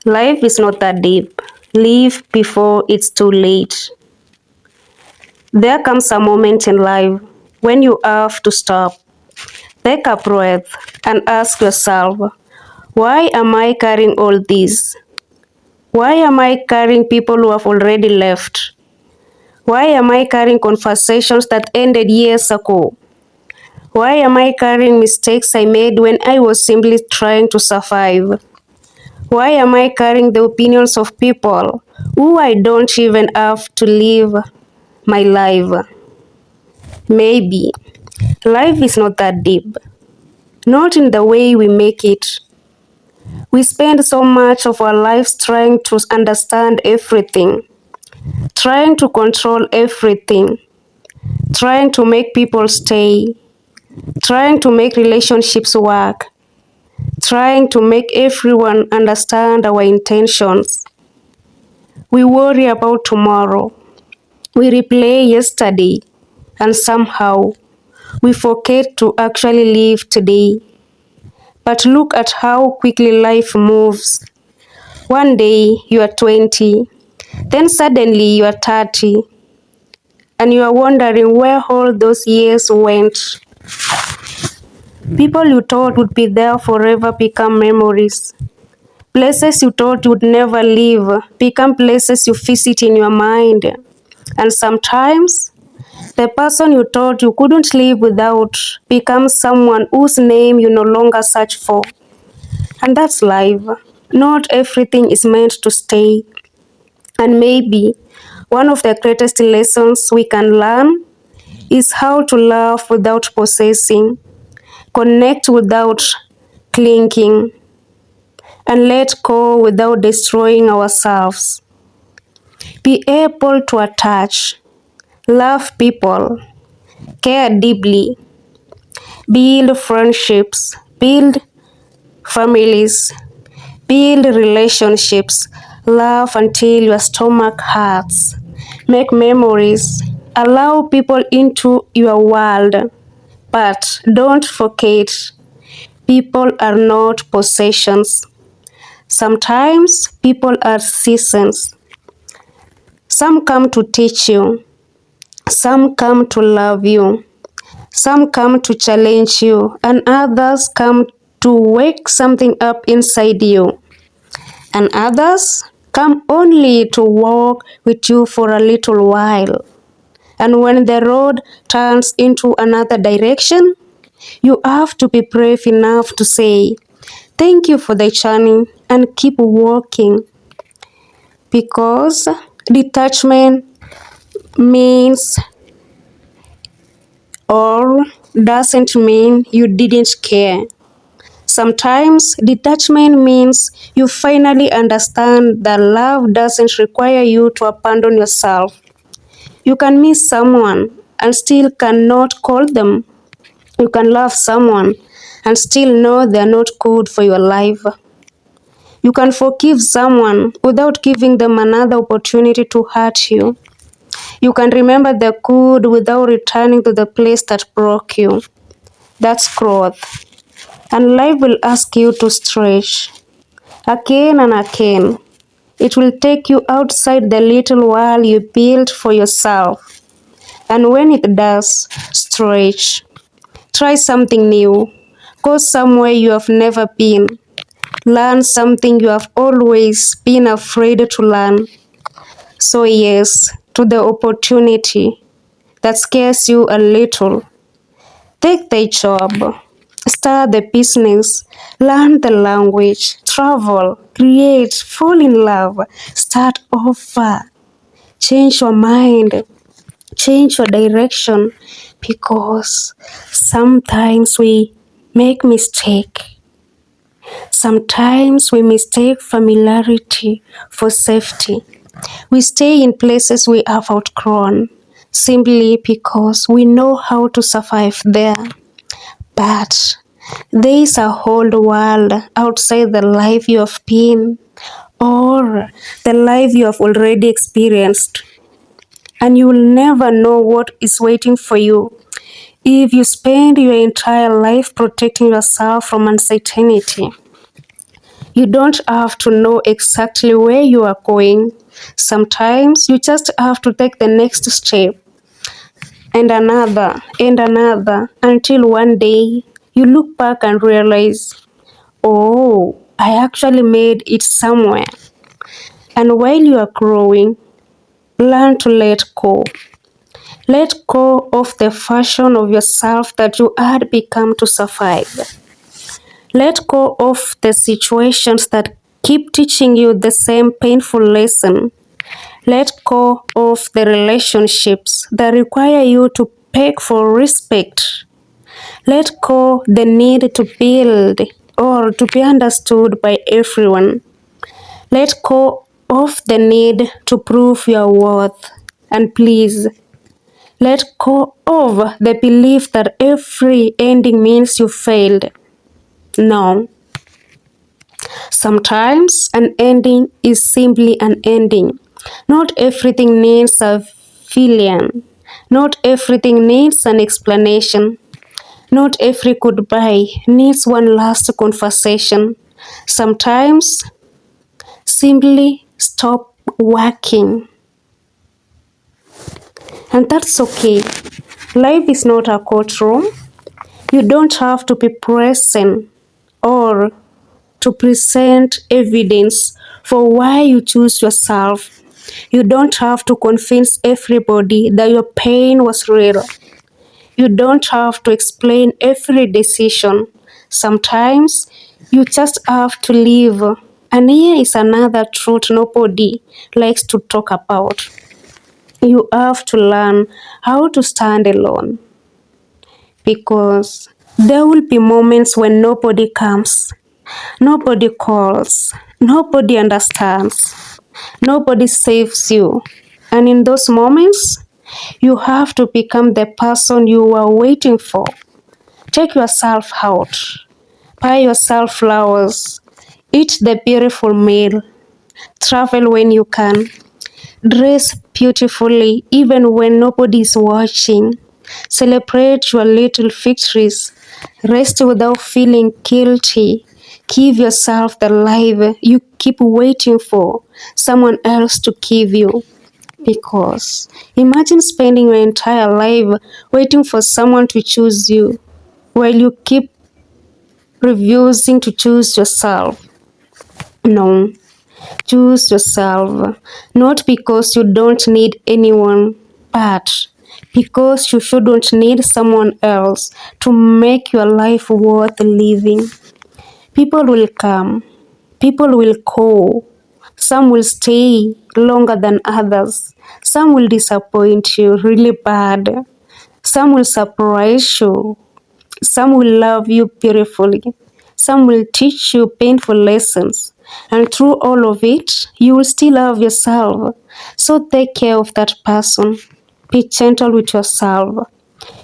Life is not that deep. Live before it's too late. There comes a moment in life when you have to stop, take a breath, and ask yourself, why am I carrying all this? Why am I carrying people who have already left? Why am I carrying conversations that ended years ago? Why am I carrying mistakes I made when I was simply trying to survive? Why am I carrying the opinions of people who I don't even have to live my life? Maybe life is not that deep, not in the way we make it. We spend so much of our lives trying to understand everything, trying to control everything, trying to make people stay, trying to make relationships work, trying to make everyone understand our intentions. We worry about tomorrow. We replay yesterday, and somehow we forget to actually live today. But look at how quickly life moves. One day you are 20, then suddenly you are 30, and you are wondering where all those years went. People you thought would be there forever become memories. Places you thought would never leave become places you visit in your mind. And sometimes, the person you thought you couldn't live without becomes someone whose name you no longer search for. And that's life. Not everything is meant to stay. And maybe one of the greatest lessons we can learn is how to love without possessing, connect without clinging, and let go without destroying ourselves. Be able to attach, love people, care deeply, build friendships, build families, build relationships, laugh until your stomach hurts, make memories, allow people into your world. But don't forget, people are not possessions. Sometimes people are seasons. Some come to teach you, some come to love you, some come to challenge you, and others come to wake something up inside you. And others come only to walk with you for a little while. And when the road turns into another direction, you have to be brave enough to say, thank you for the journey and keep walking. Because detachment means or doesn't mean you didn't care. Sometimes detachment means you finally understand that love doesn't require you to abandon yourself. You can miss someone and still cannot call them. You can love someone and still know they are not good for your life. You can forgive someone without giving them another opportunity to hurt you. You can remember the good without returning to the place that broke you. That's growth. And life will ask you to stretch again and again. It will take you outside the little world you built for yourself. And when it does, stretch. Try something new. Go somewhere you have never been. Learn something you have always been afraid to learn. So yes, to the opportunity that scares you a little. Take the job, start the business, learn the language, travel, create, fall in love, start over, change your mind, change your direction, because sometimes we make mistake. Sometimes we mistake familiarity for safety. We stay in places we have outgrown simply because we know how to survive there. But there is a whole world outside the life you have been or the life you have already experienced. And you will never know what is waiting for you if you spend your entire life protecting yourself from uncertainty. You don't have to know exactly where you are going. Sometimes you just have to take the next step and another until one day you look back and realize, oh, I actually made it somewhere. And while you are growing, learn to let go. Let go of the version of yourself that you had become to survive. Let go of the situations that keep teaching you the same painful lesson. Let go of the relationships that require you to beg for respect. Let go the need to build or to be understood by everyone. Let go of the need to prove your worth. And please, let go of the belief that every ending means you failed. No. Sometimes an ending is simply an ending. Not everything needs a villain. Not everything needs an explanation. Not every goodbye needs one last conversation. Sometimes simply stop working. And that's okay. Life is not a courtroom. You don't have to be present or to present evidence for why you choose yourself. You don't have to convince everybody that your pain was real. You don't have to explain every decision. Sometimes you just have to live. And here is another truth nobody likes to talk about. You have to learn how to stand alone. Because there will be moments when nobody comes, nobody calls, nobody understands, nobody saves you. And in those moments, you have to become the person you were waiting for. Take yourself out, buy yourself flowers, eat the beautiful meal, travel when you can, dress beautifully even when nobody is watching. Celebrate your little victories. Rest without feeling guilty. Give yourself the life you keep waiting for someone else to give you. Because imagine spending your entire life waiting for someone to choose you while you keep refusing to choose yourself. No, choose yourself, not because you don't need anyone, but because you shouldn't need someone else to make your life worth living. People will come, people will go. Some will stay longer than others. Some will disappoint you really bad. Some will surprise you. Some will love you beautifully. Some will teach you painful lessons. And through all of it, you will still love yourself. So take care of that person. Be gentle with yourself.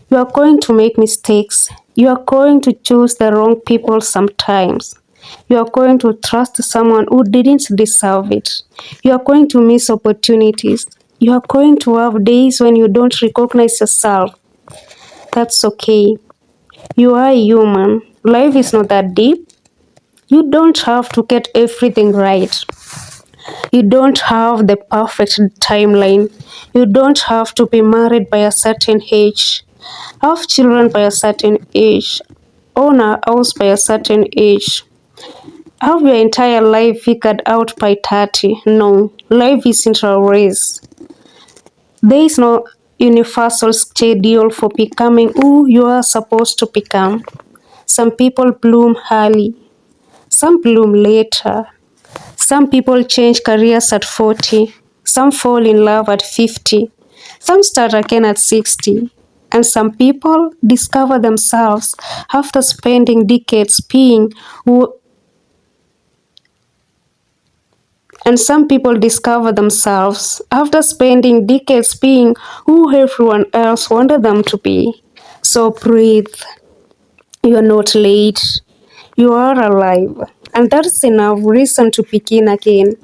You are going to make mistakes. You are going to choose the wrong people sometimes. You are going to trust someone who didn't deserve it. You are going to miss opportunities. You are going to have days when you don't recognize yourself. That's okay. You are human. Life is not that deep. You don't have to get everything right. You don't have the perfect timeline. You don't have to be married by a certain age, have children by a certain age, own a house by a certain age, have your entire life figured out by 30. No, life isn't a race. There is no universal schedule for becoming who you are supposed to become. Some people bloom early, some bloom later. Some people change careers at 40. Some fall in love at 50. Some start again at 60. And some people discover themselves after spending decades being who and some people discover themselves after spending decades being who everyone else wanted them to be. So breathe. You are not late. You are alive. And that's enough reason to begin again.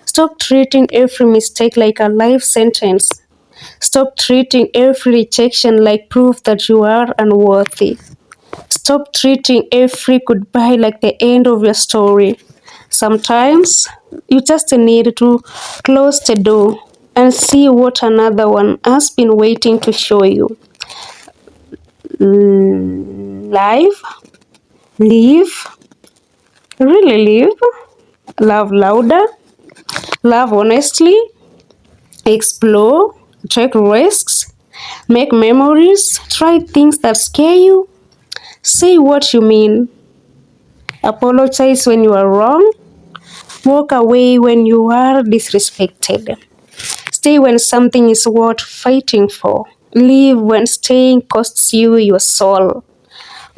Stop treating every mistake like a life sentence. Stop treating every rejection like proof that you are unworthy. Stop treating every goodbye like the end of your story. Sometimes you just need to close the door and see what another one has been waiting to show you. Live, live, really live, love louder, love honestly, explore, take risks, make memories, try things that scare you, say what you mean, apologize when you are wrong, walk away when you are disrespected, stay when something is worth fighting for, leave when staying costs you your soul.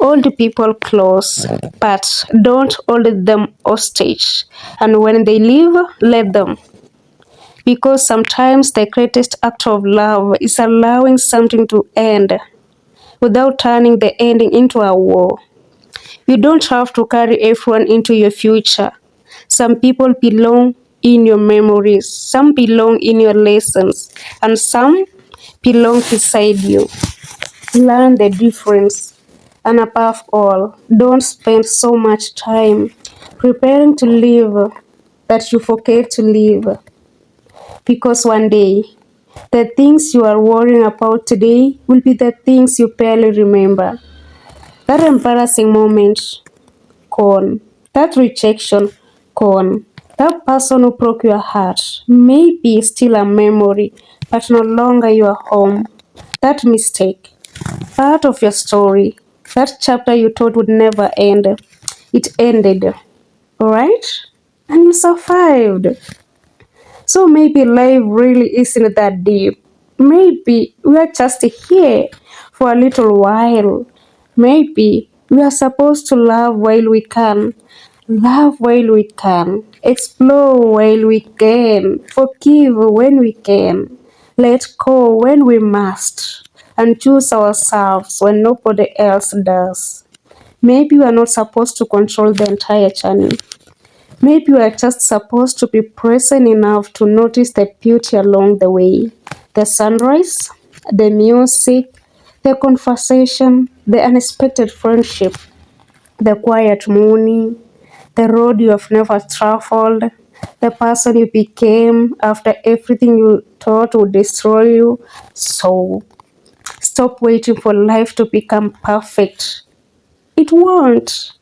Hold people close, but don't hold them hostage. And when they leave, let them. Because sometimes the greatest act of love is allowing something to end without turning the ending into a war. You don't have to carry everyone into your future. Some people belong in your memories, some belong in your lessons, and some belong beside you. Learn the difference. And above all, don't spend so much time preparing to live that you forget to live. Because one day, the things you are worrying about today will be the things you barely remember. That embarrassing moment, gone. That rejection, gone. That person who broke your heart may be still a memory, but no longer your home. That mistake, part of your story, that chapter you thought would never end, it ended, alright? And you survived. So maybe life really isn't that deep. Maybe we are just here for a little while. Maybe we are supposed to love while we can, explore while we can, forgive when we can, let go when we must, and choose ourselves when nobody else does. Maybe we are not supposed to control the entire journey. Maybe we are just supposed to be present enough to notice the beauty along the way. The sunrise, the music, the conversation, the unexpected friendship, the quiet morning, the road you have never traveled, the person you became after everything you thought would destroy you. So, stop waiting for life to become perfect. It won't.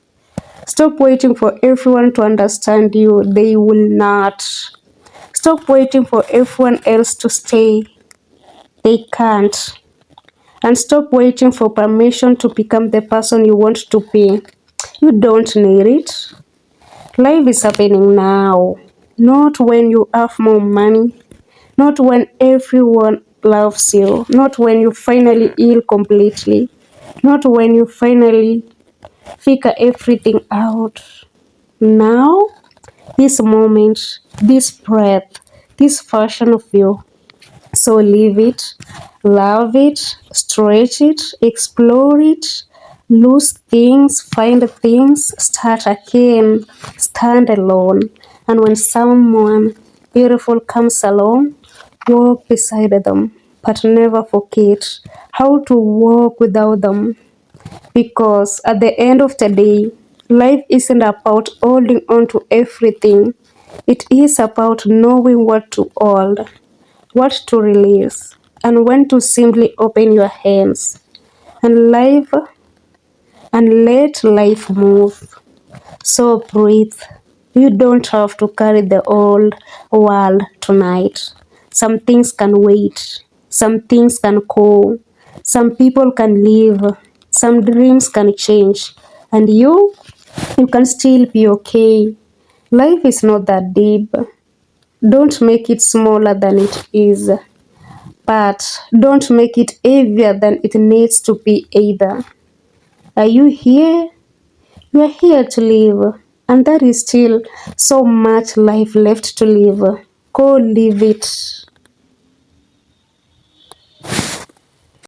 Stop waiting for everyone to understand you. They will not. Stop waiting for everyone else to stay. They can't. And stop waiting for permission to become the person you want to be. You don't need it. Life is happening now. Not when you have more money. Not when everyone loves you. Not when you finally heal completely. Not when you finally figure everything out. Now, this moment, this breath, this version of you. So live it, love it, stretch it, explore it, lose things, find things, start again, stand alone. And when someone beautiful comes along, walk beside them, but never forget how to walk without them. Because at the end of the day, life isn't about holding on to everything. It is about knowing what to hold, what to release, and when to simply open your hands and live and let life move. So breathe. You don't have to carry the old world tonight. Some things can wait. Some things can go. Some people can leave. Some dreams can change. And you can still be okay. Life is not that deep. Don't make it smaller than it is. But don't make it heavier than it needs to be either. Are you here? You are here to live, and there is still so much life left to live. Go live it.